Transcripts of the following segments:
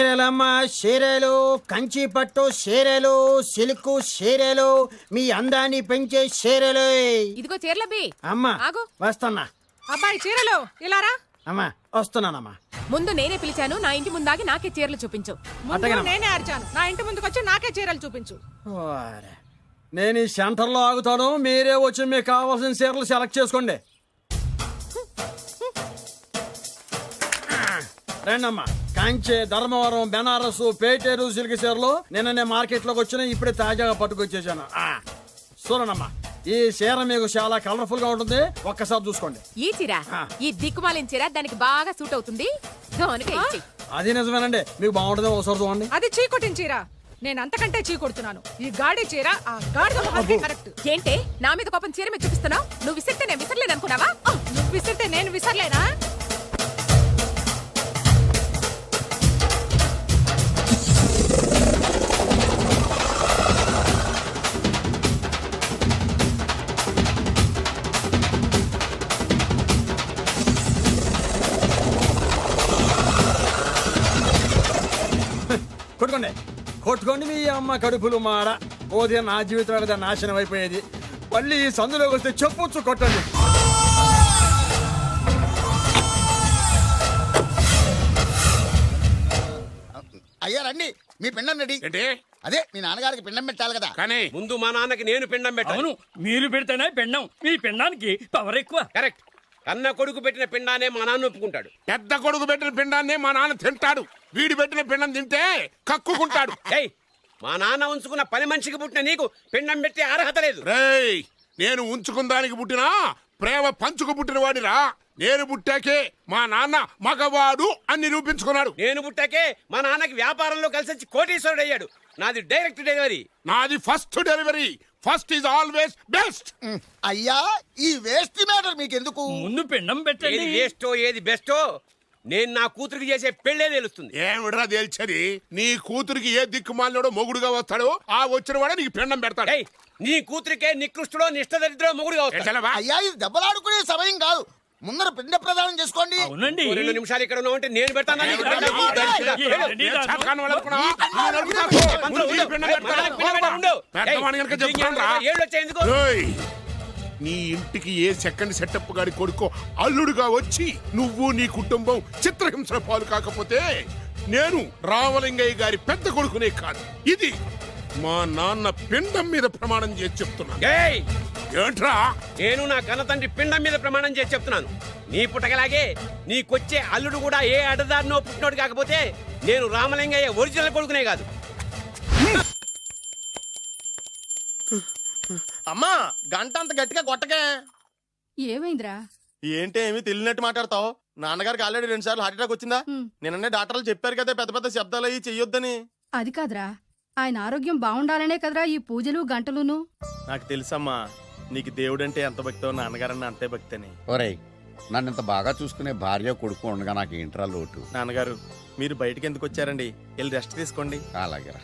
షేరేలమ్మ షేరేలు, కంచి పట్టు షేరేలు, సిల్క్ షేరేలు, మీ అందాన్ని పెంచే షేరేలు. ఇదిగో చీరలబ్బి. అమ్మా ఆగు. వస్తున్నా. అబ్బాయి చీరలు ఇలారా. అమ్మా వస్తున్నానమ్మా. ముందు నేనే పిలిచాను, నా ఇంటి ముందాగి నాకే చీరలు చూపించు. ముందు నేనే అరిచాను, నా ఇంటి ముందుకొచ్చి నాకే చీరలు చూపించు. నేను ఈ సెంటర్లో ఆగుతాను, మీరే వచ్చి మీకు కావాల్సిన చీరలు సెలెక్ట్ చేసుకోండి. రండమ్మా. కాంచే, ధర్మవరం, బెనారస్, పేటేరు సిల్క్ చీరలు నిన్ననే మార్కెట్ లోకి వచ్చిన, ఇప్పుడే తాజాగా పట్టుకొచ్చేసాను. చూడండమ్మా, ఈ చీర మీకు చాలా కలర్ఫుల్ గా ఉంటుంది, ఒక్కసారి చూసుకోండి. ఈ చీర, ఈ దిక్కుమాలిన చీర దానికి బాగా సూట్ అవుతుంది. అది నిజమేనండి, మీకు బాగుంటుంది, ఒకసారి చూడండి. అది చీకొట్టిన చీర, నేను అంతకంటే చీకొడుతున్నాను. ఈ గాడి చీర ఆ గాడిద మొహానికి కరెక్ట్. ఏంటే నా మీద కోపం చీర మీద చూపిస్తున్నావు? నువ్వు విసిరితే నేను విసరలేదు అనుకున్నావా? నువ్వు విసిరితే నేను విసరలేనా? కొట్టుకోండి కొట్టుకోండి, మీ అమ్మ కడుపులు మాడ. ఓదే నా జీవితం కదా నాశనం అయిపోయేది. మళ్ళీ ఈ సందులోకి వస్తే చెప్పొచ్చు, కొట్టండి. అయ్యా రండి, మీ పిండం రెడీ. అదే మీ నాన్నగారికి పిండం పెట్టాలి కదా. కానీ ముందు మా నాన్నకి నేను పిండం పెట్టాను. మీరు పెడితేనే పిండం, మీ పిండానికి పవర్ ఎక్కువ. కరెక్ట్. కన్న కొడుకు పెట్టిన పిండానే మా నాన్న ఒప్పుకుంటాడు. పెద్ద కొడుకు పెట్టిన పిండాన్నే మా నాన్న తింటాడు. వీడి పెట్టిన పిండం తింటే కక్కుకుంటాడు. మా నాన్న ఉంచుకున్న పని మనిషికి పుట్టిన నీకు పిండం పెట్టే అర్హత లేదు. రేయ్, నేను ఉంచుకున్న దానికి పుట్టినా ప్రేమ పంచుకు పుట్టిన వాడిరా. నేను పుట్టాకే మా నాన్న మగవాడు అని నిరూపించుకున్నాడు. నేను పుట్టాకే మా నాన్నకి వ్యాపారంలో కలిసి వచ్చి కోటీశ్వరుడు అయ్యాడు. నాది డైరెక్ట్ డెలివరీ. నాది first delivery. First is always best. అయ్యా, ఈ వేస్ట్ మ్యాటర్ మీకెందుకు? ముందు పిండం పెట్టండి. ఏది వేస్టో ఏది బెస్టో నేను నా కూతురికి చేసే పెళ్లే తెలుస్తుంది. ఏమిడ్రా తేల్చది? నీ కూతురికి ఏ దిక్కుమాలినోడో మొగుడుగా వస్తాడో ఆ వచ్చిన వాడే నీకు పిండం పెడతాడు. నీ కూతురికే నికృష్టుడో నిష్టదరిద్రో మొగుడుగా వస్తాడు. అయ్యా, ఇది దెబ్బలాడుకునే సమయం కాదు, ముందర పిండ ప్రదానం చేసుకోండి. 2 నిమిషాలు ఇక్కడ ఉన్నావు అంటే నేను పెడతాను. నీ ఇంటికి ఏ సెకండ్ సెటప్ గాడి కొడుకో అల్లుడుగా వచ్చి నువ్వు నీ కుటుంబం చిత్రహింసల పాలు కాకపోతే నేను రామలింగయ్య గారి పెద్ద కొడుకునే కాదు, ఇది మా నాన్న పిండం మీద ప్రమాణం చేసి చెప్తున్నాను. ఏంట్రా? నేను నా కన్న తండ్రి పిండం మీద ప్రమాణం చేసి చెప్తున్నాను. నీ పుట్టకలాగే నీకొచ్చే అల్లుడు కూడా ఏ అడదారినో పుట్టినోడు కాకపోతే నేను రామలింగయ్య ఒరిజినల్ కొడుకునే కాదు. అమ్మా, గంట అంత గట్టిగా కొట్టకే. ఏమైందిరా? ఏంటి ఏమి తెలియనట్టు మాట్లాడతావు? నాన్నగారికి ఆల్రెడీ 2 సార్లు హార్ట్ అటాక్ వచ్చిందా? నిన్ననే డాక్టర్లు చెప్పారు కదా పెద్ద పెద్ద శబ్దాలు అయ్యి చెయ్యొద్దని. అది కాదురా, ఆయన ఆరోగ్యం బాగుండాలనే కదరా ఈ పూజలు గంటలును. నాకు తెలుసమ్మా, నీకు దేవుడంటే ఎంత భక్తో నాన్నగారన్న అంతే భక్తి అని. ఒరేయ్, నన్ను ఇంత బాగా చూసుకునే భార్య కొడుకు ఉండగా నాకు ఏంట్రా లోటు? నాన్నగారు, మీరు బయటికి ఎందుకు వచ్చారండి? వెళ్ళి రెస్ట్ తీసుకోండి. అలాగేరా.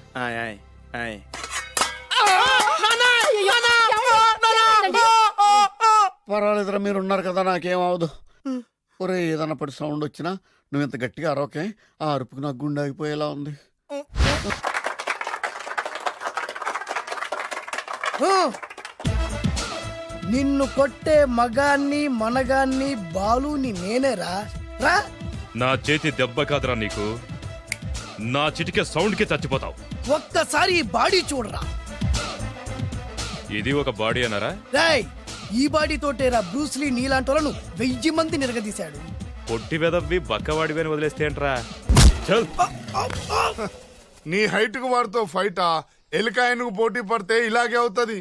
పర్వాలేదురా, మీరు ఉన్నారు కదా, నాకేమవదు. ఒరే, ఏదన్నా పడి సౌండ్ వచ్చినా నువ్వు ఇంత గట్టిగా అరవకే. ఆ అరుపుకు నాకు గుండె ఆగిపోయేలా ఉంది. నిన్ను కొట్టే మగాన్ని మనగాన్ని బాలుని నేనేరా. రా. నా చేతి దెబ్బ కాదురా నీకు, నా చిటికే సౌండ్ కి చచ్చిపోతావు. ఒక్కసారి ఈ బాడీ చూడరా. ఇది ఒక బాడీ అన్నారా? రాయ్, ఈ బాడీ తోటేరా బ్రూస్లీ నీలాంటోలను 1000 మంది నిరగదీశాడు. పొట్టి వెదవ్వి బక్కవాడివని వదిలేస్తే ఏంట్రా? నీ హైట్ కు వాడితో ఫైటా? ఎలికాయనకు పోటీ పడితే ఇలాగే అవుతుంది.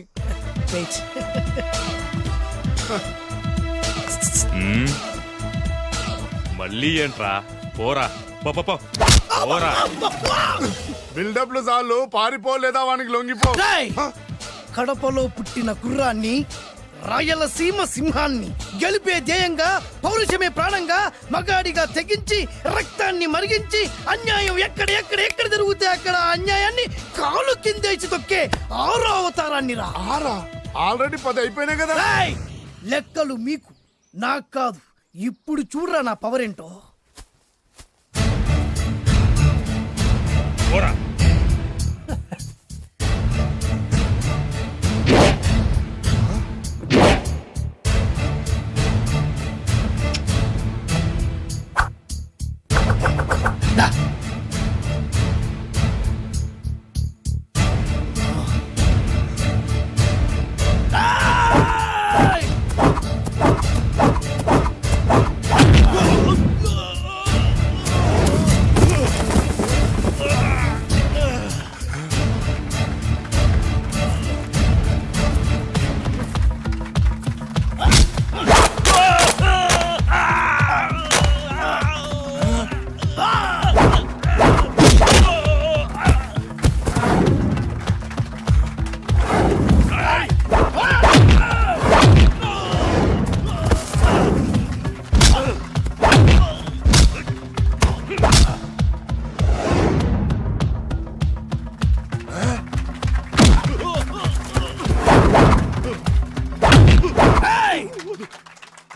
మళ్ళీ ఏంట్రా? పోరా పోరా. బిల్డప్లు చాలు, పారిపోలేదా వానికి లొంగిపో. కడపలో పుట్టిన కుర్రాన్ని, రాయలసీమ సింహాన్ని గెలిపే ధ్యేయంగా, పౌరుషమే ప్రాణంగా, మగాడిగా తెగించి రక్తాన్ని మరిగించి అన్యాయం ఎక్కడ జరుగుతే అక్కడ అన్యాయాన్ని కాలు కిందేసి తొక్కే 6వ అవతారాన్ని రా. ఆల్రెడీ 10 అయిపోయినాయి కదా. లెక్కలు మీకు, నాకు కాదు. ఇప్పుడు చూడరా నా పవర్ ఏంటో. పోరా.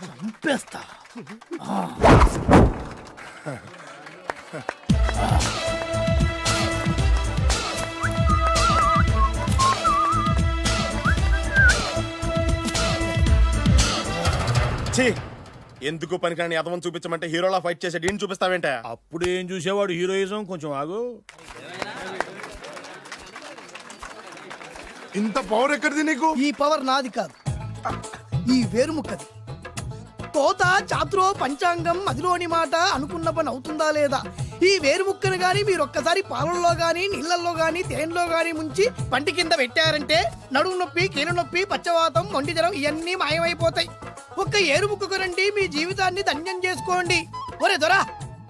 చంపేస్తా. ఛీ, ఎందుకు పనికిరాని అదవం చూపించమంటే హీరోలా ఫైట్ చేసే డీన్ చూపిస్తావేంటే? అప్పుడు ఏం చూసేవాడు హీరోయిజం, కొంచెం ఆగు. ఇంత పవర్ ఎక్కడిది నీకు? ఈ పవర్ నాది కాదు, ఈ వేరుముక్కది. తోత చాతురో పంచాంగం మదిలోని మాట అనుకున్న పని అవుతుందా లేదా? ఈ వేరుముక్కను గాని మీరు ఒక్కసారి పాలల్లో గాని నీళ్లలో గాని తేనెలో గాని ముంచి పంటి కింద పెట్టారంటే నడుము నొప్పి, కీలు నొప్పి, పచ్చవాతం, మొండి జ్వరం ఇవన్నీ మాయమైపోతాయి. ఒక్క ఏరుముక్కకు రండి, మీ జీవితాన్ని ధన్యం చేసుకోండి. ఒరే దొరా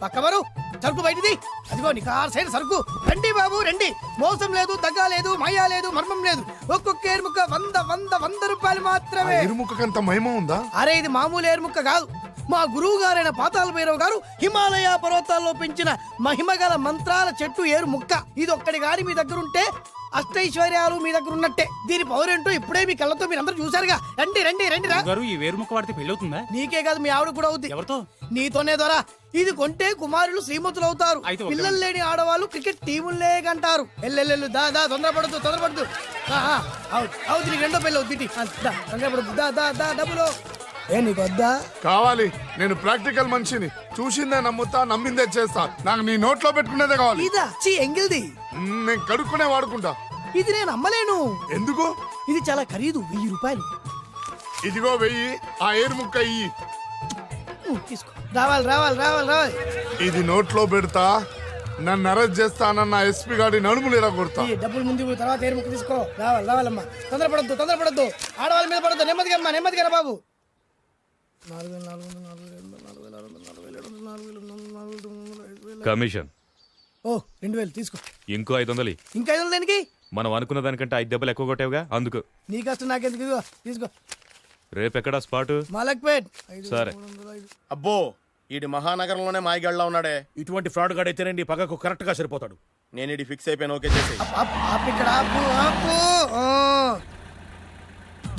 పక్కవరు, సరుకు బయటిది. అదిగో నికార్సైన సరుకు. రండి బాబు రండి, మోసం లేదు, దగ్గ లేదు, మాయా లేదు, మర్మం లేదు. ఒక్కొక్క ఏరుముక్క 100 రూపాయలు మాత్రమే. ఎరుముకంత మహిమ ఉందా? అరే ఇది మామూలు ఏరుముక్క కాదు, మా గురువు గారైన పాతాళ భైరవ్ గారు హిమాలయ పర్వతాల్లో పెంచిన మహిమగల మంత్రాల చెట్టు ఏరు ముక్క. ఇది ఒక్కడి గాని మీ దగ్గర ఉంటే అష్టైశ్వర్యాలు మీ దగ్గర ఉన్నట్టే. దీని పవర్ ఏంటో ఇప్పుడే మీ కళ్ళతో మీరు అందరూ చూసారుగా. రండి రండి రండి రా. ఈ వేరుముక్క వాడితే పెళ్లి అవుతుందా? నీకే కాదు, మీ ఆవిడ కూడా అవుద్ది. ఎవరితో? నీతోనే ద్వారా. ఇది కొంటే కుమారులు శ్రీమంతులు అవుతారు. పిల్లలు లేని ఆడవాళ్ళు క్రికెట్ టీములే కంటారు. ఎల్లెల్లెల్లు దా దా, తొందరపడద్దు. అవుతుంది, నీకు రెండో పెళ్ళి అవుతుంది. తొందరపడద్దు, దా దా దా, డబ్బులు ఏ నీకు వద్దా? కావాలి. నేను ప్రాక్టికల్ మనిషిని. చూసిందే నమ్ముతా, నమ్మిందే చేస్తా. నాకు నీ నోట్లో పెట్టుకునేదే కావాలి. ఇదా చీ ఎంగిల్ది. నేను కడుక్కునే వాడుకుంటా. ఇది నేను అమ్మలేను. ఎందుకు? ఇది చాలా ఖరీదు, 1000 రూపాయలు. ఇదిగో 1000, ఆ ఏరు ముక్క ఇయ్యి. తీసుకో. రావాలి. ఇది నోట్లో పెడతా, నన్ను అరెస్ట్ చేస్తానన్న ఎస్పీ గాడి నడుములు ఇలా కొడతా. ఈ డబ్బులు ముందు తర్వాత ఏరు ముక్క తీసుకో. రావాలమ్మా. తొందరపడద్దు. ఆడవాళ్ళ మీద పడద్దు. నెమ్మదిగా రా బాబు. 4,000 కమిషన్ ఓ 2,000 తీసుకో. ఇంకో 500. ఇంకా 500 దేనికి? మనం అనుకున్న దానికంటే 5 దెబ్బలు ఎక్కువ కొట్టావుగా, అందుకు. నీ కష్టం నాకెందుకు? ఇదిగో తీసుకో. రేపెక్కడా స్పాటు? మలక్పేట్. సరే. అబ్బో, ఈడి మహానగరంలోనే మాయగాళ్ళ ఉన్నాడే. ఇటువంటి ఫ్రాడ్ గాడైతేనండి పగకు కరెక్ట్ గా సరిపోతాడు. నేను ఇది ఫిక్స్ అయిపోయాను. ఓకే చేసి ఇక్కడ ఆపు.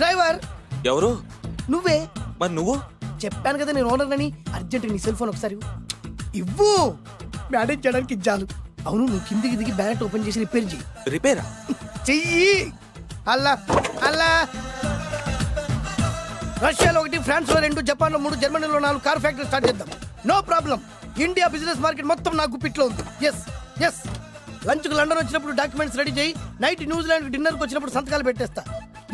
డ్రైవర్ ఎవరు? నువ్వే. మరి నువ్వు? చెప్పాను కదా నేను ఓనర్ అని. అర్జెంట్ నీ సెల్ ఫోన్ ఒకసారి ఇవ్వు. మేనేజ్ చేయడానికి ఇచ్చాను. అవును, నువ్వు కిందికి దిగి బ్యానెట్ ఓపెన్ చేసి రిపేర్ చెయ్యి. రిపేరా? చెయ్యి. అల్లా రష్యాలో 1, ఫ్రాన్స్ లో 2, జపాన్ లో 3, జర్మనీలో 4 కార్ ఫ్యాక్టరీ స్టార్ట్ చేద్దాం. No problem. India business market మొత్తం నా గుప్పిట్లో ఉంది. ఎస్ లంచ్ కు లండన్ వచ్చినప్పుడు డాక్యుమెంట్స్ రెడీ చేయి. నైట్ న్యూజిలాండ్ డిన్నర్ కు వచ్చినప్పుడు సంతకాలు పెట్టేస్తా.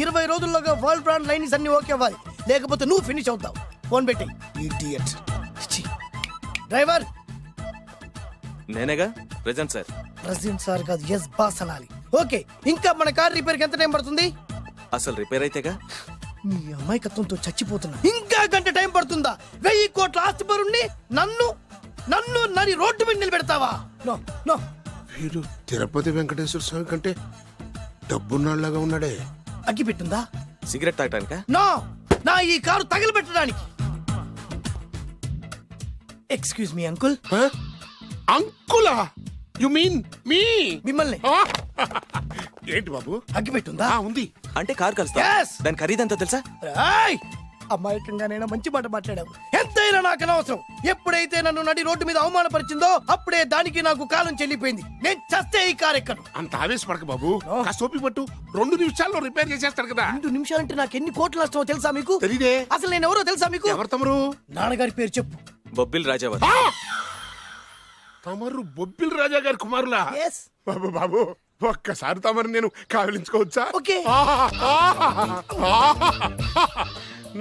20 రోజుల్లోగా వరల్డ్ బ్రాండ్ లైన్స్ అన్ని ఓకే అవ్వాలి, లేకపోతే నువ్వు ఫినిష్ అవుతావు. ఫోన్ పెట్టి. ఇడియట్. డ్రైవర్ నేనేగా ప్రెజెంట్ సార్. ప్రెసిడెంట్ సార్ కాదు, ఎస్ బాస్ అనాలి. ఓకే, ఇంకా మన కార్ రిపేర్ కి ఎంత టైం పడుతుంది? అసలు రిపేర్ అయితేగా. మీ అమాయకత్వంతో చచ్చిపోతున్నా. ఇంకా గంట టైం పడుతుందా? 1000 కోట్ల ఆస్తి పరుణ్ణి నన్ను నన్ను రోడ్డు మీద నిలబెడతావా? నో. వీడు తిరుపతి వెంకటేశ్వర స్వామి కంటే డబ్బున్నాళ్ళగా ఉన్నాడే. అగ్గి పెట్టుందా? సిగరెట్ తాగటానికా? నో, నా ఈ కారు తగలబెట్టడానికి. Excuse me uncle. అంకులా? You mean me? మిమ్మల్ని. ఏంటి బాబు? అగ్గి పెట్టుందా? ఉంది. అంటే కార్ కలుస్తా. Yes. దాని ఖరీదంతా తెలుసా? అమాయకంగానైనా మంచి మాట మాట్లాడావు. ఎంతైనా నాకు అనవసరం. ఎప్పుడైతే నన్ను నడి రోడ్డు మీద అవమానపరిచిందో అప్పుడే దానికి నాకు కాలం చెల్లిపోయింది. నేను చస్తే ఈ కారు ఎక్కను. అంత ఆవేశపడక బాబు, కాస్త ఓపిక పట్టు. 2 నిమిషాల్లో రిపేర్ చేసేస్తాడు కదా. 2 నిమిషాలంటే నాకు ఎన్ని కోట్ల నష్టమో తెలుసా మీకు? తెలీదే. అసలు నేను ఎవరో తెలుసా మీకు? ఎవరు తమరు? నాన్నగారి పేరు చెప్పు. బొబ్బిల్ రాజావారు. తమరు బొబ్బిల్ రాజా గారి కుమారులా? Yes. బాబు బాబు, ఒక్కసారి తమరు నేను కావలించుకోవచ్చా? ఓకే.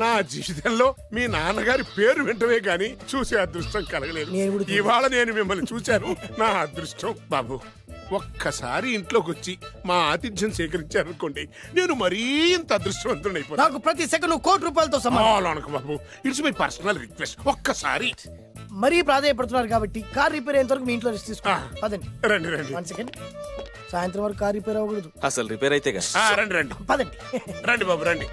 నా జీవితంలో మీ నాన్నగారి పేరు వింటమే గాని చూసే అదృష్టం కలగలేదు. నేను కూడా చూడలేదు. ఇవాళ నేను మిమ్మల్ని చూశాను, నా అదృష్టం. బాబు, ఒక్కసారి ఇంట్లోకి వచ్చి మా ఆతిథ్యం సేకరించారనుకోండి, నేను మరీ ఇంత అదృష్టవంతుడైపోతాను. నాకు ప్రతి సెకండ్ కోటి సమానం. అనకు బాబు, ఇట్స్ మై పర్సనల్ రిక్వెస్ట్. ఒక్కసారి మరీ ప్రాధాయపడుతున్నారు కాబట్టి కార్ రిపేర్ అయ్యేంత వరకు మీ ఇంట్లో రెస్ట్ తీసుకో. పదండి. రండి రండి. 1 సెకండ్. సాయంత్రం వరకు కార్ రిపేర్ అవ్వకూడదు. అసలు రిపేర్ అయితే రండి రండి పదండి. రండి బాబు రండి.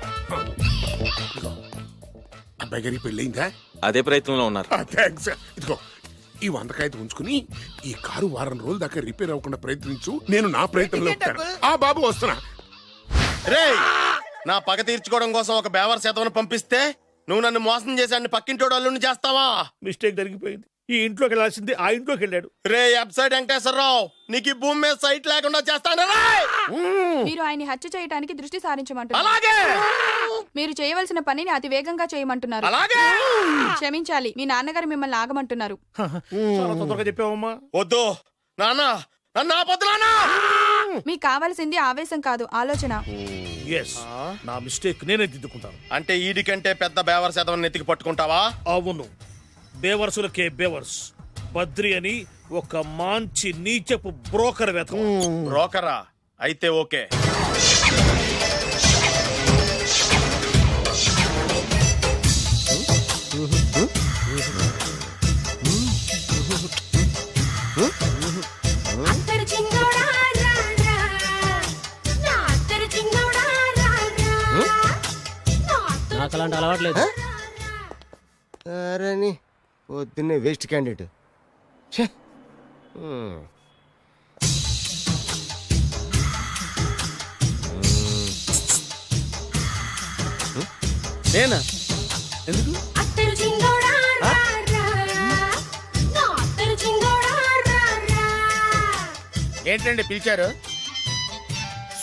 అబ్బాయి గారికి పెళ్ళయిందా? అదే ప్రయత్నంలో ఉన్నారు. థ్యాంక్స్. ఇదిగో ఈ 100 కాగితం ఉంచుకుని ఈ కారు వారం రోజుల దాకా రిపేర్ అవ్వకుండా ప్రయత్నించు. నేను నా ప్రయత్నంలో ఉంటాను. బాబు వస్తున్నా. రే, నా పగ తీర్చుకోవడం కోసం ఒక బేవర్ శాతం పంపిస్తే నువ్వు నన్ను మోసం చేశాన్ని పక్కింటోడు అల్లుని చేస్తావా? మిస్టేక్ జరిగిపోయింది. ఈ ఇంట్లోకి వెళ్ళాల్సింది ఆ ఇంట్లోకి వెళ్ళాడు. రే వెబ్సైట్ వెంకటేశ్వరరావు, నీకు ఈ భూమి మీద సైట్ లేకుండా చేస్తాను. మీరు ఆయన్ని హత్య చేయడానికి దృష్టి సారించమంటున్నారు. అలాగే మీరు చేయవలసిన పనిని అతి వేగంగా చేయమంటున్నారు. అలాగే క్షమించాలి, మీ నాన్నగారు మిమ్మల్ని ఆగమంటున్నారు. చాలా తొందరగా చెప్పావమ్మా. వద్దు నాన్న, నన్ను ఆపొద్దు నాన్న. మీకు కావాల్సింది ఆవేశం కాదు, ఆలోచన. నా మిస్టేక్ నేనే దిద్దుకుంటాను. అంటే ఈడి కంటే పెద్ద బేవర్ శాతం నెత్తికి పట్టుకుంటావా? అవును, బేవర్సులకే బేవర్స్. బద్రి అని ఒక మంచి నీచపు బ్రోకర్ వెతక. బ్రోకరా? అయితే ఓకే. నాకు అలాంటి అలవాట్లేదు. అరే పొద్దున్నే వేస్ట్ క్యాండిడేట్. నేనా? ఎందుకు? ఏంటండి పిలిచారు?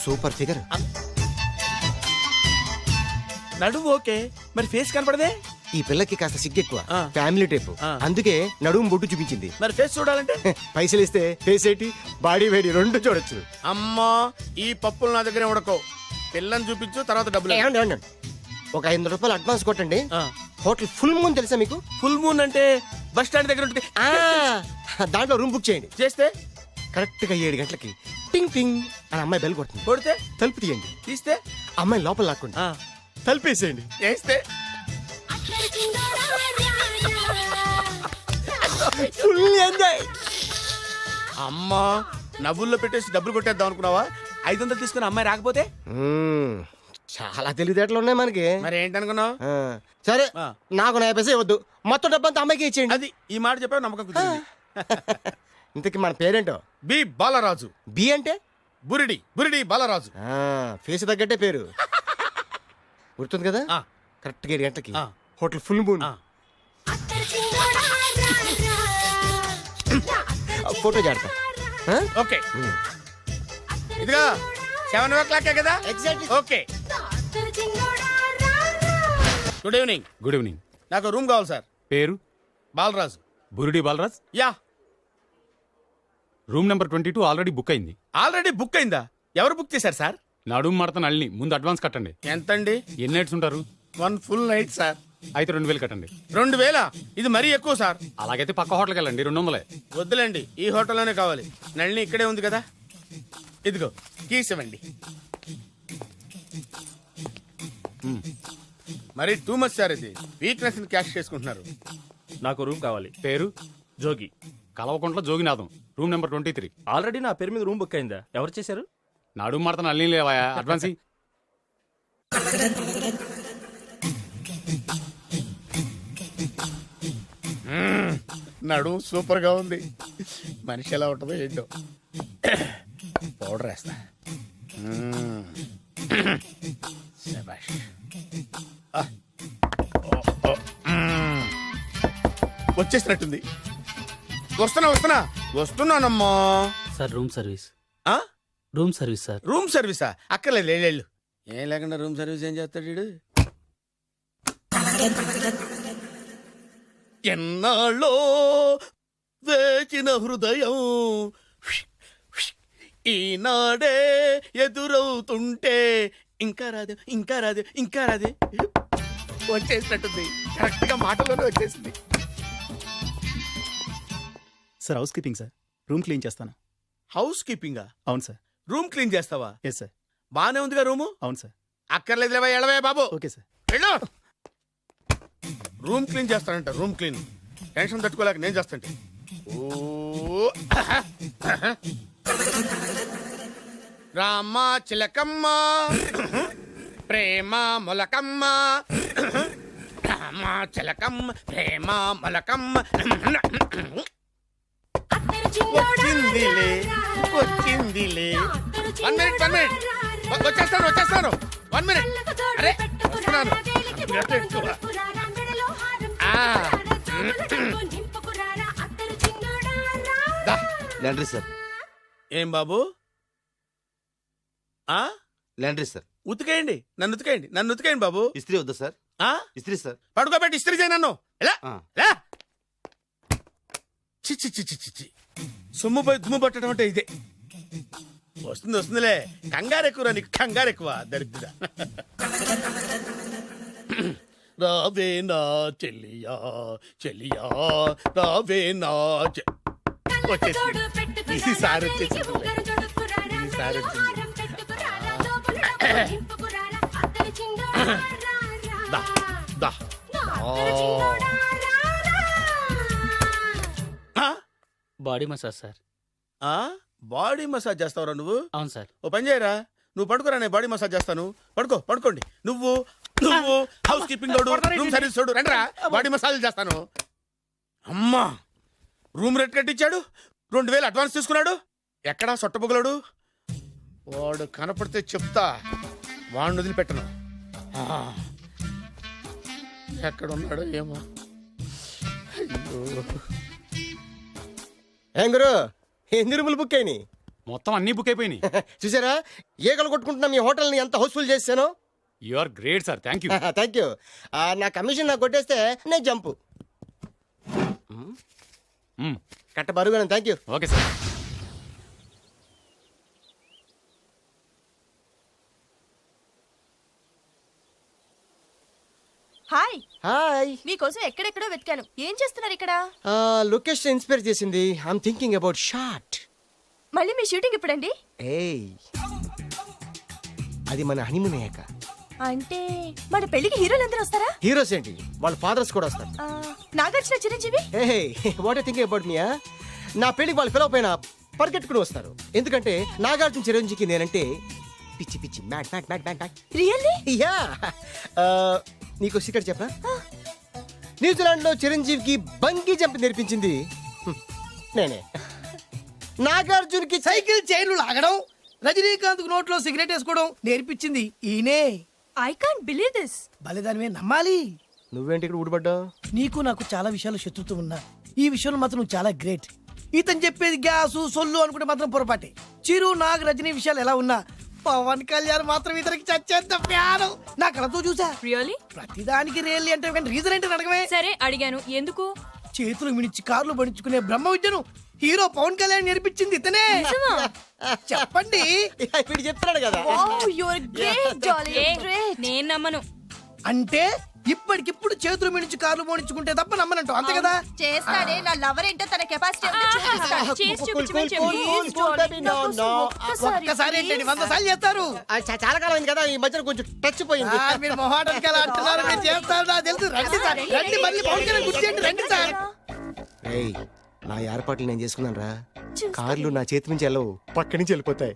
Super figure. నడువు ఓకే, మరి ఫేస్ కనపడదే. ఈ పిల్లకి కాస్త సిగ్గెక్కువ, ఫ్యామిలీ టైప్. అందుకే నడుము బొట్టు చూపించింది. మరి ఫేస్ చూడాలంటే పైసలు ఇస్తే ఫేస్ ఏంటి, బాడీ వేడి 2 చూడొచ్చు. అమ్మా, ఈ పప్పులు నా దగ్గర ఉడకో. పిల్లని చూపించు, తర్వాత డబ్బులు. ఒక 500 రూపాయలు అడ్వాన్స్ కొట్టండి. హోటల్ ఫుల్ మూన్ తెలుసా మీకు? ఫుల్ మూన్ అంటే బస్ స్టాండ్ దగ్గర ఉంటుంది. దాంట్లో రూమ్ బుక్ చేయండి. చేస్తే కరెక్ట్ గా 7 గంటలకి టింగ్ టింగ్ అని అమ్మాయి బెల్ కొడుతుంది. కొడితే తలుపు తీయండి. తీస్తే అమ్మాయి లోపల లాక్కోండి. తలుపేసేయండి. వేస్తే ఫుల్ ఎంజాయ్. అమ్మా, నవ్వుల్లో పెట్టేసి డబ్బులు కొట్టేద్దాం అనుకున్నావా? 500 తీసుకుని అమ్మాయి రాకపోతే? చాలా తెలివితేటలు ఉన్నాయి మనకి. మరి ఏంటనుకున్నావు? సరే, నాకు 50 పైసే వద్దు, మొత్తం డబ్బంతా అమ్మాయికి ఇచ్చేయండి. అది ఈ మాట చెప్పావు, నమ్మకం కుదిరింది. ఇంతకి మన పేరేంటో? బి బాలరాజు. బి అంటే బురిడి. బురిడి బాలరాజు. ఫేస్ తగ్గట్టే పేరు. గుర్తుంది కదా? కరెక్ట్ గా 7 గంటలకి హోటల్ ఫుల్ మూన్. ఫోటో చేడతా. ఓకే, ఇదిగా 7 కదా? Okay. Good evening. Good evening. నాకు రూమ్ కావాలి సార్. పేరు? బాలరాజు. బురుడి Balaraj. Yeah. Room number 22 already book అయింది. ఆల్రెడీ బుక్ అయిందా? ఎవరు బుక్ చేశారు సార్? నడుము మడత నళ్ళని ముందు అడ్వాన్స్ కట్టండి. ఎంతండి? ఎన్ని నైట్స్ ఉంటారు? 1 ఫుల్ నైట్ సార్. అయితే 2000 కట్టండి. 2000? ఇది మరీ ఎక్కువ సార్. అలాగైతే పక్క హోటల్కి వెళ్ళండి, 200. వద్దులేండి, ఈ హోటల్లోనే కావాలి. నళిని ఇక్కడే ఉంది కదా. ఇదిగో కీస్ ఇవ్వండి. మరి టూ మచ్ సార్, ఇది వీక్నెస్ క్యాష్ చేసుకుంటున్నారు. నాకు రూమ్ కావాలి. పేరు? Jogi. Kalvakuntla Joginatham. Room number 23. Already నా పేరు మీద రూమ్ బుక్ అయిందా? ఎవరు చేశారు? నడుము మడత నళ్ళని లేవా, అడ్వాన్స్. నడు సూపర్ గా ఉంది. మనిషి ఎలా ఉంటుందో ఏంటో. పౌడర్ వేస్తా. శభాష్. వచ్చేసినట్టుంది. వస్తున్నానమ్మా. Sir room service. ఆ? Room service sir. రూమ్ సర్వీసా? అక్కర్లేదు, లేళ్ళు. ఏం లేకుండా రూమ్ సర్వీస్ ఏం చేస్తాడు వీడు? ఎన్నాళ్ళో వేచిన హృదయం ఈనాడే ఎదురవుతుంటే ఇంకా రాదు, ఇంకా రాదు, ఇంకా రాదు. వచ్చేసినట్టుంది. కరెక్ట్ గా మాటలోనే వచ్చేసింది. Sir housekeeping sir. Room clean చేస్తాను. హౌస్ కీపింగా? అవును సార్. రూమ్ క్లీన్ చేస్తావా? Yes sir. బానే ఉందిగా రూము? అవును సార్. అక్కర్లేదు, లేవా, ఎడవే బాబు. Okay sir. వెళ్ళు. రూమ్ క్లీన్ చేస్తానంట. రూమ్ క్లీన్ టెన్షన్ తట్టుకోలేక నేను చేస్తాంటే. ఓ రామ చిలకమ్మ ప్రేమ మొలకమ్మ, రామ చిలకమ్మ ప్రేమ మొలకమ్మ. వచ్చిందిలే వచ్చిందిలే. 1 minute 1 minute. వచ్చేస్తాను 1 minute. అరే వస్తున్నాను. Laundry sir. ఏం బాబు? ఆ లాండ్రీ సార్. ఉతికేయండి, నన్ను ఉతికేయండి బాబు. ఇస్త్రీ వద్దా సార్? ఆ ఇస్త్రీ సార్. పడుకోబెట్టి ఇస్త్రీ చేయి నన్ను. ఎలా ఎలా? చి చి చి చి చి చి. సొమ్ము పోయి దుమ్ము పట్టడం అంటే ఇదే. వస్తుందిలే. కంగారు ఎక్కువ, నీకు కంగారు ఎక్కువ దరిద్రుడా. రావే నా చెల్లియా చెల్లియా రావే నా వచ్చేసి ఈసారి వచ్చేసి ఈసారి వచ్చింది. దా దా. Body massage sir. Body massage చేస్తావురా నువ్వు? అవును సార్. ఓ పని చేయరా, నువ్వు పడుకోరా, నేను బాడీ మసాజ్ చేస్తాను. పడుకోండి. నువ్వు హౌస్ కీపింగ్ తోడు, రూమ్ సర్వీస్ తోడు, రండిరా, బాడీ మసాజ్ చేస్తాను. అమ్మా, రూమ్ రేట్ కట్టించాడు, 2000 అడ్వాన్స్ తీసుకున్నాడు. ఎక్కడా సొట్టబొగలాడు? వాడు కనపడితే చెప్తా, వాడిని వదిలిపెట్టను. ఎక్కడ ఉన్నాడో ఏమో. ఏం గురు, ఎన్ని రూములు బుక్ అయినాయి? మొత్తం అన్ని బుక్ అయిపోయినాయి. చూసారా, ఈగలు కొట్టుకుంటున్నా మీ హోటల్ని ఎంత హౌస్ఫుల్ చేశాను. You are great sir. Thank you. Thank you. నా కమిషన్ నాకు కొట్టేస్తే నేను జంపు కట్ట బరుగా. Thank you. Okay sir. Hi. Hi. మీకోసం ఎక్కడెక్కడో వెతికాను. ఏం చేస్తున్నారు ఇక్కడ? లొకేషన్ ఇన్స్పైర్ చేసింది. I'm thinking about short. మళ్ళీ మీ షూటింగ్ ఎప్పుడండి? ఏయ్, అది మన హనీమూన్ అయ్యాక. అంటే మన పెళ్లికి హీరోలు అందరూ వస్తారా? హీరోస్ ఏంటి, వాళ్ళ ఫాదర్స్ కూడా వస్తారు. Nagarjuna, Chiranjeevi. What thinking about me? నా పెళ్లికి వాళ్ళు పిలవపోయినా పరిగెట్టుకుని వస్తారు. ఎందుకంటే నాగార్జున చిరంజీవికి నేనంటే పిచ్చి పిచ్చి మ్యాట్ మ్యాట్ మ్యాట్ మ్యాట్ మ్యాట్. రియల్లీ? యా. నీకు సీక్రెట్ చెప్పా? న్యూజిలాండ్ లో చిరంజీవికి బంగీ జంప్ నేర్పించింది నేనే. నాగార్జున్ కి సైకిల్ చైన్లు లాగడం, రజనీకాంత్ నోట్లో సిగరెట్ వేసుకోవడం నేర్పించింది ఈయనే. I can't believe this. బలిదానివే నమ్మాలి. నువ్వేంటి ఇక్కడ ఊడిపడ్డావు? నీకు నాకు చాలా విషయాలు శత్రుత్వం ఉన్నా ఈ విషయంలో మాత్రం నువ్వు చాలా గ్రేట్. ఇతను చెప్పేది గ్యాసు సొల్లు అనుకుంటే మాత్రం పొరపాటే. చిరు, నాగ్, రజనీ విషయాలు ఎలా ఉన్నా పవన్ కళ్యాణ్ మాత్రం ఇతనికి చచ్చేంత ప్యారం నా కళతో చూసా. రియల్లీ? ప్రతిదానికి రియల్లీ అంటే కానీ రీజన్ ఏంటి అడగమే. సరే అడిగాను, ఎందుకు? చేతులు మిడిచి కార్లు పడించుకునే బ్రహ్మ విద్యను హీరో పవన్ కళ్యాణ్ నేర్పించింది ఇతనే. చెప్పండి. ఇప్పుడు చెప్తున్నాడు కదా. నేను నమ్మను. అంటే ఇప్పటికిప్పుడు చేతులు మిడిచి కార్లు పోనించుకుంటే తప్ప నమ్మనంటావు, అంతే కదా? చేస్తాడే, నా లవర్ ఏంటో తన కెపాసిటీ ఒక్కసారి ఏంటండి 100 సార్లు చేస్తారు. చాలా కాలం అయింది కదా, ఈ మధ్యన కొంచెం టచ్ పోయింది. మీరు మొహాటానికి ఎలా అంటున్నారు? మీరు చేస్తారు, నాకు తెలుసు. రండి సార్, రండి, మళ్ళీ పవన్ కళ్యాణ్ గుర్తు చేయండి, రండి సార్. నా ఏర్పాట్లు నేను చేసుకున్నాను రా. కార్లు నా చేతి నుంచి వెళ్ళవు, పక్క నుంచి వెళ్ళిపోతాయి.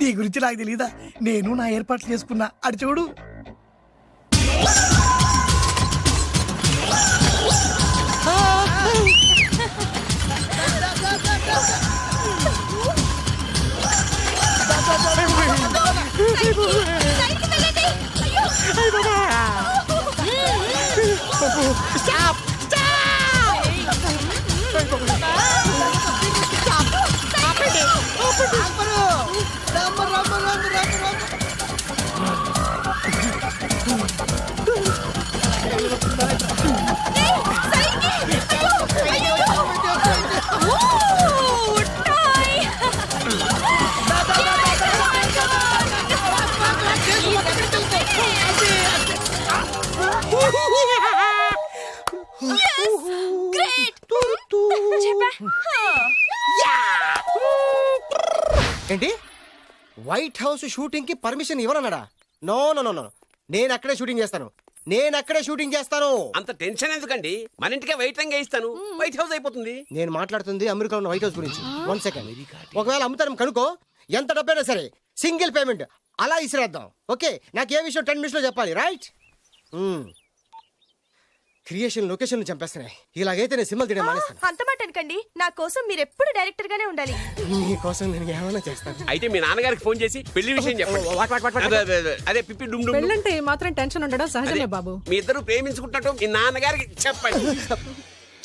నీ గురించి నాకు తెలీదా? నేను నా ఏర్పాట్లు చేసుకున్నా, అటు చూడు. Stop! వైట్ హౌస్ షూటింగ్ కి పర్మిషన్ ఇవ్వనన్నాడా? నో నో నో నో, నేను అక్కడే షూటింగ్ చేస్తాను. అంత టెన్షన్ ఎందుకండి? మన ఇంటికే వైట్ రంగే ఇస్తాను, వైట్ హౌస్ అయిపోతుంది. నేను మాట్లాడుతుంది అమెరికా ఉన్న వైట్ హౌస్ గురించి. 1 సెకండ్. ఒకవేళ అమ్ముతాను కనుకో, ఎంత డబ్బైనా సరే సింగిల్ పేమెంట్ అలా ఇసిరేద్దాం. ఓకే, నాకు ఏ విషయం 10 మినిట్స్ లో చెప్పాలి, రైట్? Creation location చంపేస్తున్నాయి. ఇలాగైతే నేను సినిమాలు తీయడం మానేస్తాను. అంత మాట అనకండి, నా కోసం మీరు ఎప్పుడు డైరెక్టర్ గానే ఉండాలి. మీకోసం నేను ఏమైనా చేస్తాను. అయితే మీ నాన్నగారికి ఫోన్ చేసి పెళ్లి విషయం చెప్పండి. అదే పిప్పి డుమ్ డుమ్. పెళ్ళంటే మాత్రం టెన్షన్ ఉండడం సహజమే బాబు. మీ ఇద్దరు ప్రేమించుకుంటున్నట్టు మీ నాన్నగారికి చెప్పండి.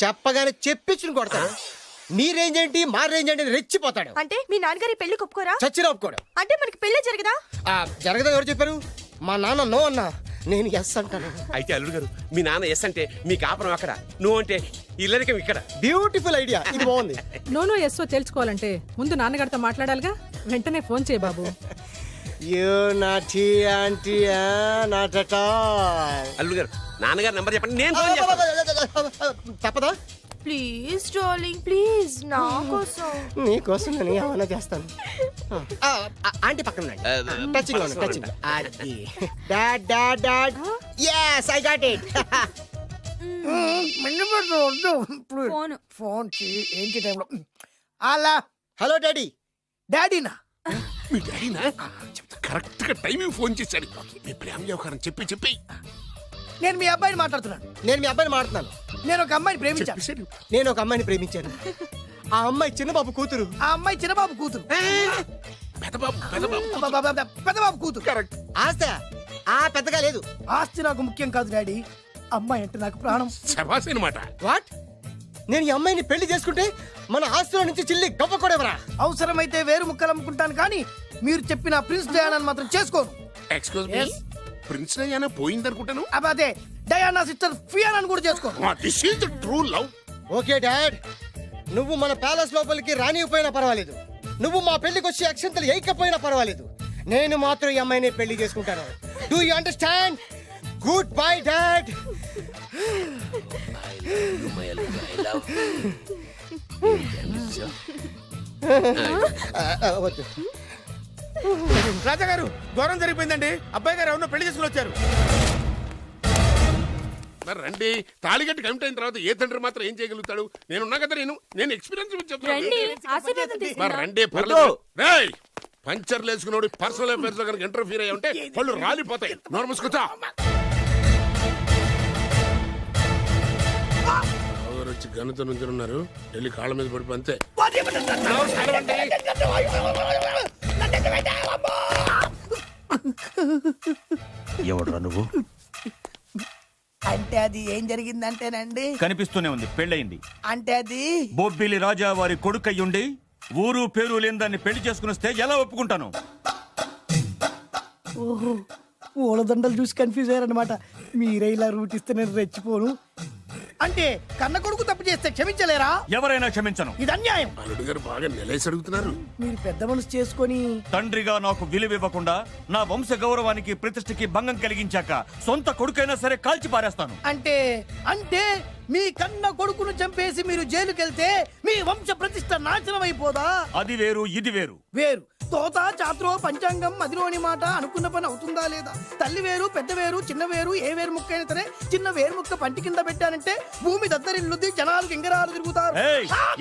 చెప్పగానే చెప్పించుని కొడతాడు. మీ రేంజ్ ఏంటి, మా రేంజ్ ఏంటి రెచ్చిపోతాడు. అంటే మీ నాన్నగారి పెళ్లి ఒప్పుకోరా? చచ్చినా ఒప్పుకోడు. అంటే మనకి పెళ్లి జరగదా? జరగదా? ఎవరు చెప్పారు? మా నాన్న నో అన్నా, నేను ఎస్ అంటాను. అయితే అల్లుడు గారు, మీ నాన్న ఎస్ అంటే మీ కాపురం అక్కడ, నువ్వు అంటే ఇల్లరికం ఇక్కడ. బ్యూటిఫుల్ ఐడియా, ఇది బాగుంది. నోనో ఎస్ఓ తెలుసుకోవాలంటే ముందు నాన్నగారితో మాట్లాడాలిగా. వెంటనే ఫోన్ చేయి బాబు. You naughty aunty not at all. అల్లుడు గారు, నాన్నగారు నంబర్ చెప్పండి, నేను ఫోన్ చేస్తాను. తప్పదా? ప్లీజ్ డార్లింగ్, ప్లీజ్ నా కోసం. నీ కోసం నేను ఏమైనా చేస్తాను. ఆంటీ పక్కన టచింగ్ టచింగ్. అది dad dad dad. yes I got it. Phone phone ఏంటి టైంలో అలా. Hello daddy. డాడీనా? మీ డాడీనా? కరెక్ట్ గా టైమింగ్ ఫోన్ చేశాడు. మీ ప్రేమ వ్యవహారం చెప్పి చెప్పి. నేను మీ అబ్బాయిని మాట్లాడుతున్నాను. నేను మీ అబ్బాయిని మాట్లాడుతున్నాను. నేను ఒక అమ్మాయిని ప్రేమించాను. నేను ఒక అమ్మాయిని ప్రేమించాను. ఆ అమ్మాయి చిన్నబాబు కూతురు. ఆ అమ్మాయి చిన్నబాబు కూతురు. పెద్దబాబు కూతురు. కరెక్ట్. ఆస్తి పెద్దగా లేదు. ఆస్తి నాకు ముఖ్యం కాదు డాడీ, అమ్మాయి అంటే నాకు ప్రాణం. శబాస్ అనమాట. వాట్? నేను ఈ అమ్మాయిని పెళ్లి చేసుకుంటే మన ఆస్తిలో నుంచి చిల్లి గవ్వ కూడా ఎవరా? అవసరమైతే వేరు ముక్కలు అమ్ముకుంటాను, కానీ మీరు చెప్పిన ప్రిన్స్ డయానా మాత్రం చేసుకోను. ఎక్స్క్యూజ్ మీ, ప్రిన్స్ డయానా పోయిందనుకుంటాను. అదే డయానా సిస్టర్ ఫియానాని కూడా చేసుకోను. This is the true love. Okay dad, నువ్వు మన ప్యాలెస్ లోపలికి రానిపోయినా పర్వాలేదు, నువ్వు మా పెళ్లికి వచ్చి అక్షంతలు వేయకపోయినా పర్వాలేదు, నేను మాత్రం ఈ అమ్మాయిని పెళ్లి చేసుకుంటాను. Do you understand? Goodbye dad. Raja గారు, ఘోరం జరిగిపోయిందండి. అబ్బాయి గారు ఎవరినో పెళ్లి చేసుకుని వచ్చారు. మరి రండి, తాళిగట్టి కమిట్ అయిన తర్వాత ఏ తండ్రి మాత్రం ఏం చేయగలుగుతాడు? నేనున్నా కదా, నేను ఎక్స్పీరియన్స్ చెప్తాను. మరి రండి, పర్లేదు. రేయ్, పంచర్లు వేసుకున్నాడు పర్సనల్ అఫేర్స్ లో కనుక ఇంటర్ఫీర్ అయ్యి ఉంటే వాళ్ళు రాలిపోతాయి. నోరు మూసుకొచ్చా. వచ్చి గనుతో నుంచి ఉన్నారు, వెళ్ళి కాళ్ళ మీద పడిపో అంతే. ఎవడురా నువ్వు? అంటే అది ఏం జరిగిందంటేనండి, కనిపిస్తూనే ఉంది, పెళ్ళయింది. అంటే అది బొబ్బిలి రాజా వారి కొడుకయ్యుండి ఊరు పేరు లేని దాన్ని పెళ్లి చేసుకుని వస్తే ఎలా ఒప్పుకుంటాను? ఓహో, పూలదండలు చూసి కన్ఫ్యూజ్ అయ్యారనమాట. మీరే ఇలా రూట్ ఇస్తే నేను రెచ్చిపోను. అంటే కన్న కొడుకు తప్పు చేస్తే క్షమించలేరా? ఎవరైనా క్షమించను. ఇది అన్యాయం. అల్లుడు గారు బాగా నిలేసి అడుగుతున్నారు. మీరు పెద్ద మనసు చేసుకొని తండ్రిగా నాకు విలువ ఇవ్వకుండా నా వంశ గౌరవానికి ప్రతిష్టకి భంగం కలిగించాక సొంత కొడుకైనా సరే కాల్చి పారేస్తాను. అంటే అంటే మీ కన్న కొడుకును చంపేసి మీరు జైలుకెళ్తే మీ వంశ ప్రతిష్ట నాశనం అయిపోదా? అది వేరు, ఇది వేరు. వేరు. తోత చాత్రో పంచాంగం మదిలోని మాట అనుకున్న పని అవుతుందా లేదా? తల్లి వేరు, పెద్ద వేరు, చిన్న వేరు, ఏ వేరు ముక్క అయినా సరే చిన్న వేరు ముక్క పంటి కింద పెట్టానంటే భూమి దద్దరిల్లుద్ది, జనాలు గింగరాలు తిరుగుతారు.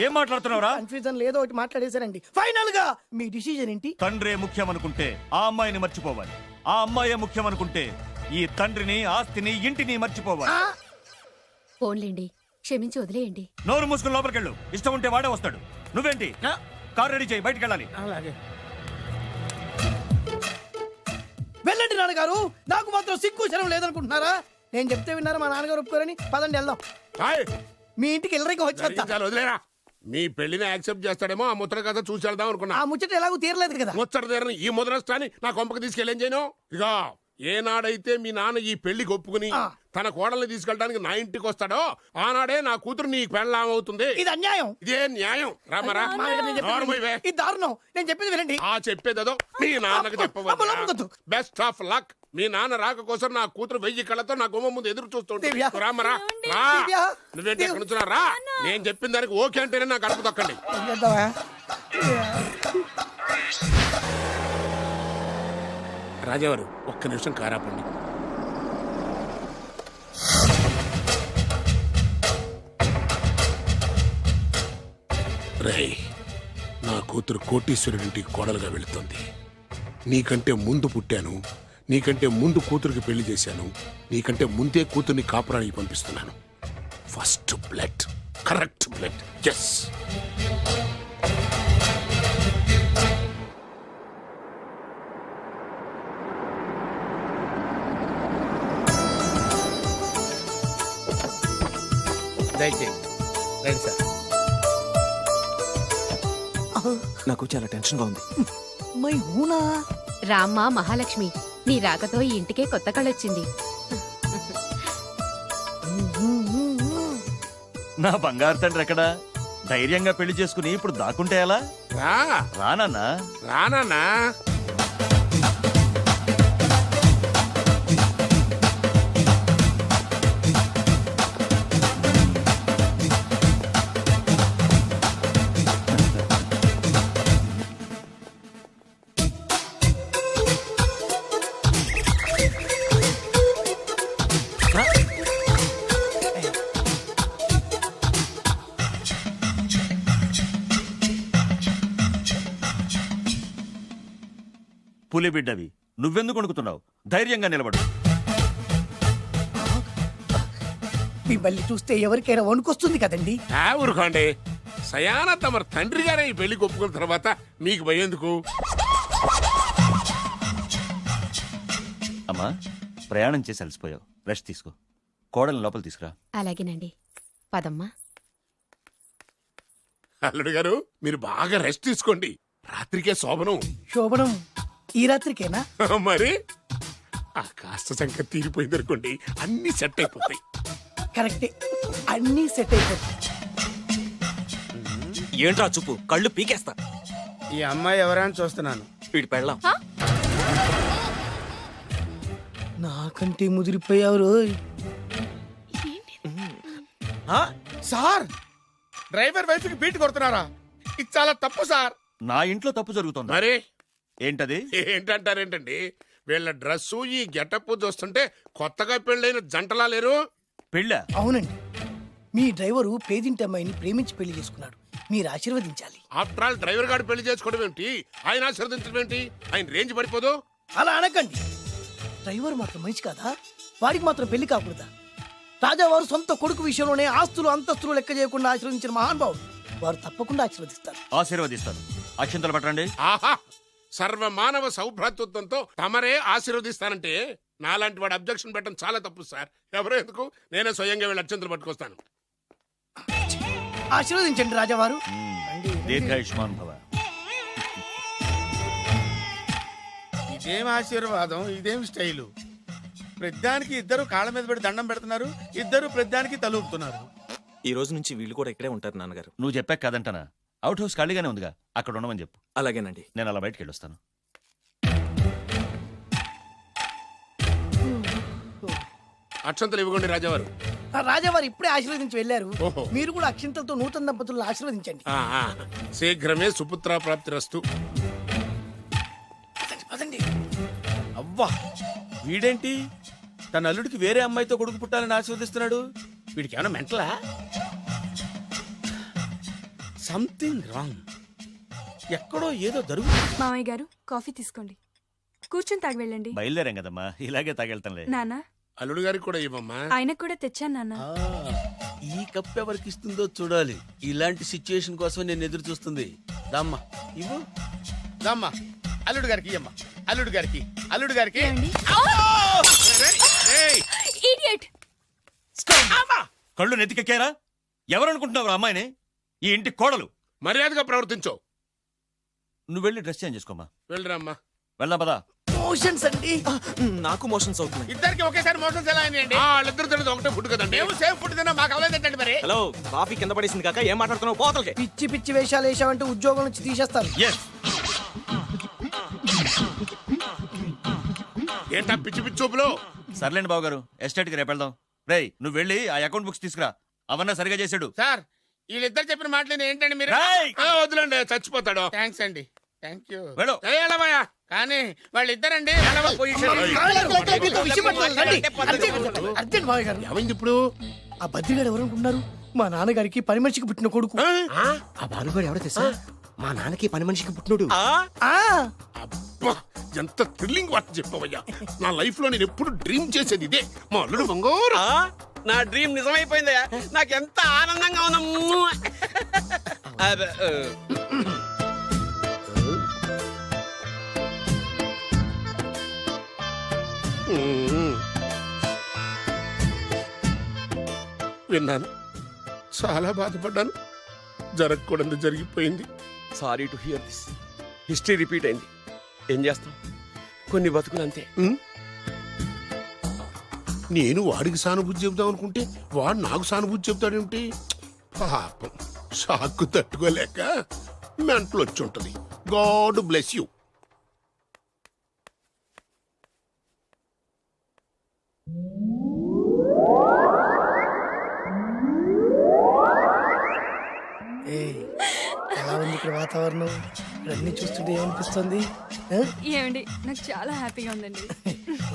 ఏం మాట్లాడుతున్నావురా? కన్ఫ్యూజన్ లేదో ఒకటి మాట్లాడేశారండి. ఫైనల్ గా మీ డిసిజన్ ఏంటి? తండ్రే ముఖ్యం అనుకుంటే ఆ అమ్మాయిని మర్చిపోవాలి. ఆ అమ్మాయే ముఖ్యం అనుకుంటే ఈ తండ్రిని, ఆస్తిని, ఇంటిని మర్చిపోవాలి. ఫోన్లేండి, క్షమించి వదిలేయండి. నోరు మూసుకుని లోపలికెళ్ళు. ఇష్టం ఉంటే వాడే వస్తాడు. నువ్వేంటి? కార్ రెడీ చేయి, బయటికి వెళ్ళాలి. అలాగే వెళ్ళండి నాన్నగారు. నాకు మాత్రం సిగ్గు శరం లేదనుకుంటున్నారా? నేను చెప్తే విన్నారా? మా నాన్నగారు ఒప్పుకోరని. పదండి వెళ్దాం. మీ ఇంటికి ఎల్లరికి వచ్చి వదిలేరా. మీ పెళ్లిని యాక్సెప్ట్ చేస్తాడేమో, ఆ ముద్ర కథ చూసి వెళ్దాం అనుకున్నా. ఆ ముచ్చట ఎలాగో తీరలేదు కదా. ముచ్చట తీరని ఈ ముద్రష్టాన్ని నా కొంపకి తీసుకెళ్ళేం చేయను. ఇక ఏనాడైతే మీ నాన్న ఈ పెళ్లికి ఒప్పుకుని తన కోడల్ని తీసుకెళ్ళడానికి నా ఇంటికి వస్తాడో ఆనాడే నా కూతురు నీ పెళ్ళామవుతుంది. ఇది అన్యాయం. ఇదే న్యాయం. రామరా, ఇది దారుణం. నేను చెప్పేది వినండి. ఆ చెప్పేదేదో మీ నాన్నకు చెప్పవచ్చు. Best of luck. మీ నాన్న రాక కోసం నా కూతురు 1000 కళ్ళతో నా గుమ్మ ముందు ఎదురు చూస్తుంటే రామరా, నువ్వేంటి ఎక్కడ నుంచున్నా రా. నేను చెప్పిన దానికి ఓకే అంటేనే నా గడప తొక్కండి. రాజావారు ఒక్క నిమిషం కారాపండి. రేయ్, నా కూతురు కోటీశ్వరుడింటికి కోడలుగా వెళుతుంది. నీకంటే ముందు పుట్టాను, నీకంటే ముందు కూతురికి పెళ్లి చేశాను, నీకంటే ముందే కూతుర్ని కాపురానికి పంపిస్తున్నాను. First blood, correct blood. Yes. దయచేయండి. రండి సార్. నాకు చాలా టెన్షన్గా ఉంది. మై హూనా రామ్మా మహాలక్ష్మి, నీ రాకతో ఈ ఇంటికే కొత్త కళొచ్చింది. నా బంగారు తండ్రి ఎక్కడా? ధైర్యంగా పెళ్లి చేసుకుని ఇప్పుడు దాక్కుంటే ఎలా? రా రానన్నా. రానా. పులి బిడ్డవి, నువ్వెందుకు వణుకుతున్నావు? ధైర్యంగా నిలబడు. మిమ్మల్ని చూస్తే ఎవరికైనా వణుకొస్తుంది కదండి. ఊరుకోండి. సయానా తమ తండ్రి గారే ఈ పెళ్లి ఒప్పుకున్న తర్వాత మీకు భయందుకు? అమ్మా, ప్రయాణం చేసి అలసిపోయావు, రెస్ట్ తీసుకో. కోడల్ని లోపల తీసుకురా. అలాగేనండి, పదమ్మా. అల్లుడు గారు, మీరు బాగా రెస్ట్ తీసుకోండి. రాత్రికే శోభనం. శోభనం ఈ రాత్రికేనా? మరి ఆ కాస్త సంఖ్య తీరిపోయింది అనుకోండి, అన్ని సెట్ అయిపోతాయి. కరెక్టే, అన్నీ సెట్ అయిపోతాయి. ఏంట్రా చూపు, కళ్ళు పీకేస్తా. ఈ అమ్మాయి ఎవరైనా చూస్తున్నాను. వీడి పెళ్ళాం. నాకంటే ముదిరిపోయావు రోయ్. సార్, డ్రైవర్ వైఫ్ కి బీట్ కొడుతున్నారా? ఇది చాలా తప్పు సార్. నా ఇంట్లో తప్పు జరుగుతుంది. మరి ఏంటది? ఏంటంటారేంటండి? వీళ్ళ డ్రెస్సు, ఈ గెటప్ చూస్తుంటే కొత్తగా పెళ్ళైన జంటలా లేరు. పెళ్ళా? అవునండి, మీ డ్రైవరు పేదింటి అమ్మాయిని ప్రేమించి పెళ్లి చేసుకున్నాడు. మీరు ఆశీర్వదించాలి. ఆఫ్టర్ ఆల్ డ్రైవర్ గారు పెళ్లి చేసుకోవడం ఏంటి, ఆయన ఆశీర్వదించడం ఏంటి? ఆయన రేంజ్ పడిపోదు. అలా అనకండి. డ్రైవర్ మాత్రం మనిషి కాదా? వాడికి మాత్రం పెళ్లి కాకూడదా? రాజావారు సొంత కొడుకు విషయంలోనే ఆస్తులు అంతస్తులు లెక్క చేయకుండా ఆశీర్వదించిన మహానుభావుడు. వారు తప్పకుండా ఆశీర్వదిస్తారు. ఆశీర్వదిస్తాను. అక్షంతలు పట్టండి. ఆహా, సర్వమానవ సౌభ్రాతృత్వంతో తమరే ఆశీర్వదిస్తానంటే నాలాంటి వాడు అబ్జెక్షన్ పెట్టడం చాలా తప్పు సార్. ఎవరో ఎందుకు, నేనే స్వయంగా వీళ్ళ అత్యంతలు పట్టుకొస్తాను. ఆశీర్వదించండి రాజావారు. దీర్ఘాయుష్మాన్ భవ. ఇదేం ఆశీర్వాదం, ఇదేం స్టైలు? ప్రతిదానికి ఇద్దరు కాళ్ళ మీద పెట్టి దండం పెడుతున్నారు, ఇద్దరు ప్రతిదానికి తలూపుతున్నారు. ఈ రోజు నుంచి వీళ్ళు కూడా ఇక్కడే ఉంటారు నాన్నగారు. నువ్వు చెప్పాక కాదంటానా? అవుట్ హౌస్ ఖాళీగానే ఉందిగా, అక్కడ ఉండమని చెప్పు. అలాగేనండి. నేను అలా బయటకు వెళ్ళొస్తాను. అక్షంతలు ఇవ్వకండి రాజావారు. రాజావారు ఇప్పుడే ఆశీర్వదించి వెళ్ళారు. ఓహో. మీరు కూడా అక్షింతలతో నూతన దంపతులను ఆశీర్వదించండి. శీఘ్రమే సుపుత్ర ప్రాప్తిరస్తు. పదండి. అవ్వా, వీడేంటి తన అల్లుడికి వేరే అమ్మాయితో కొడుకు పుట్టాలని ఆశీర్వదిస్తున్నాడు? వీడికి ఏమైనా మెంటలా? Something wrong. ఎక్కడో ఏదో జరుగుతుంది. మామయ్య గారు, కాఫీ తీసుకోండి. కూర్చొని తాగి వెళ్ళండి. బయలుదేరాం కదమ్మా, ఇలాగే తాగెళ్తానులే. నానా, అల్లుడు గారికి కూడా ఇవ్వమ్మా. ఆయనకు కూడా తెచ్చాను నాన్న. ఈ కప్ ఎవరికి ఇస్తుందో చూడాలి. ఇలాంటి సిచ్యుయేషన్ కోసం నేను ఎదురు చూస్తుంది. దమ్మా ఇవ్వు. దమ్మా, అల్లుడు గారికి ఇయ్యమ్మా. అల్లుడు గారికి, అల్లుడు గారికి. ఇడియట్! కళ్ళు నెత్తికెక్కారా? ఎవరనుకుంటున్నావు అమ్మాయిని? ఈ ఇంటి కోడలు. మర్యాదగా ప్రవర్తించో. నువ్వు వెళ్ళి డ్రెస్ చేంజ్ చేసుకోమ్మా. వెళ్ళరామ్మా. వెళ్దాం పదా. మోషన్స్ అండి. నాకు మోషన్స్ అవుతున్నాయి. ఇద్దరికి ఒకేసారి మోషన్స్ ఎలా అయినాయండి? వాళ్ళిద్దరు తినదు ఒకటే ఫుడ్ కదండి. మేము సేమ్ ఫుడ్ తిన్నా, మాకు అవ్వలేదండి మరి. హలో, కాఫీ కింద పడేసింది కాక ఏం మాట్లాడుతున్నావు? పోతలకి. పిచ్చి పిచ్చి వేషాలు వేసామంటే ఉద్యోగం నుంచి తీసేస్తారు. ఏంటా పిచ్చి పిచ్చి చూపులు? సర్లేండి బాబు గారు, ఎస్టేట్ కి రేపు వెళ్దాం. రేయ్, నువ్వు వెళ్ళి ఆ అకౌంట్ బుక్స్ తీసుకురా. అవన్నా సరిగా చేశాడు. సార్, వీళ్ళిద్దరు చెప్పిన మాటలు ఏంటండి మీరు? రేయ్! వదిలేండి, చచ్చిపోతాడు. థ్యాంక్స్ అండి. థ్యాంక్ యూ వెళ్ళు. వెళ్ళవయ్యా కానీ వాళ్ళిద్దరండి అర్జెంట్ మావయ్య గారు. ఏమైంది ఇప్పుడు ఆ బద్రిగాడు ఎవరు అనుకుంటున్నారు? మా నాన్నగారికి పని మనిషికి పుట్టిన కొడుకు. ఆ భానుగాడు ఎవడో తెలుసా? మా నాన్నకి పని మనిషికి పుట్టినోడు. అబ్బా ఎంత థ్రిల్లింగ్ వార్త చెప్పవయ్యా. నా లైఫ్ లో నేను ఎప్పుడు డ్రీమ్ చేసేది ఇదే. మా అల్లుడు బంగారు. నా డ్రీమ్ నిజమైపోయిందయ్యా. నాకు ఎంత ఆనందంగా ఉందా. విన్నాను, చాలా బాధపడ్డాను. జరగకూడదు జరిగిపోయింది. Sorry to hear this. History repeat అయింది. ఏం చేస్తాం, కొన్ని బతుకులు అంతే. నేను వాడికి సానుభూతి చెబుదాం అనుకుంటే వాడు నాకు సానుభూతి చెబుతాడేమిటి? పాపం షాక్ తట్టుకోలేక మెంటలు వచ్చి ఉంటది. God bless you. ఎలా ఉంది ఇక్కడ వాతావరణం? అన్ని చూస్తుంటే ఏమనిపిస్తుంది? ఏమండి నాకు చాలా హ్యాపీగా ఉందండి.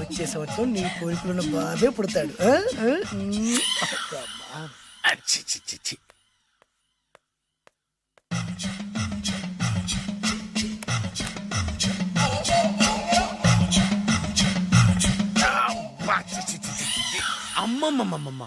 వచ్చే సంవత్సరం నీ కోరికలున్న బాబే పుడతాడు. చి, చి, చి, చి. అమ్మమ్మమ్మమ్మ,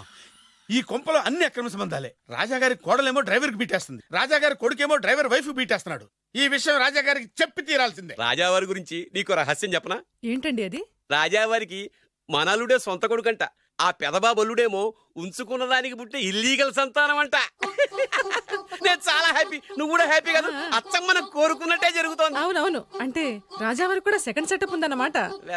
ఈ కొంపలో అన్ని అక్రమ సంబంధాలే. రాజాగారి కోడలేమో డ్రైవర్ కి బీటేస్తుంది, రాజాగారి కొడుకేమో డ్రైవర్ వైఫ్ బీటేస్తున్నాడు. ఈ విషయం రాజాగారికి చెప్పి తీరాల్సిందే. రాజావారి గురించి నీకు రహస్యం చెప్పనా? ఏంటండి అది? రాజావారికి మనలుడే సొంత కొడుకంట. ఆ పెదబాబల్లుడేమో ఉంచుకున్న దానికి పుట్టే ఇల్లీగల్ సంతానం అంట. నేను చాలా హ్యాపీ. నువ్వు కూడా హ్యాపీ కదా? అచ్చం మనం కోరుకున్నట్టే జరుగుతోంది. అవునవును, అంటే రాజావారికి కూడా సెకండ్ సెటప్ ఉందన్నమాట.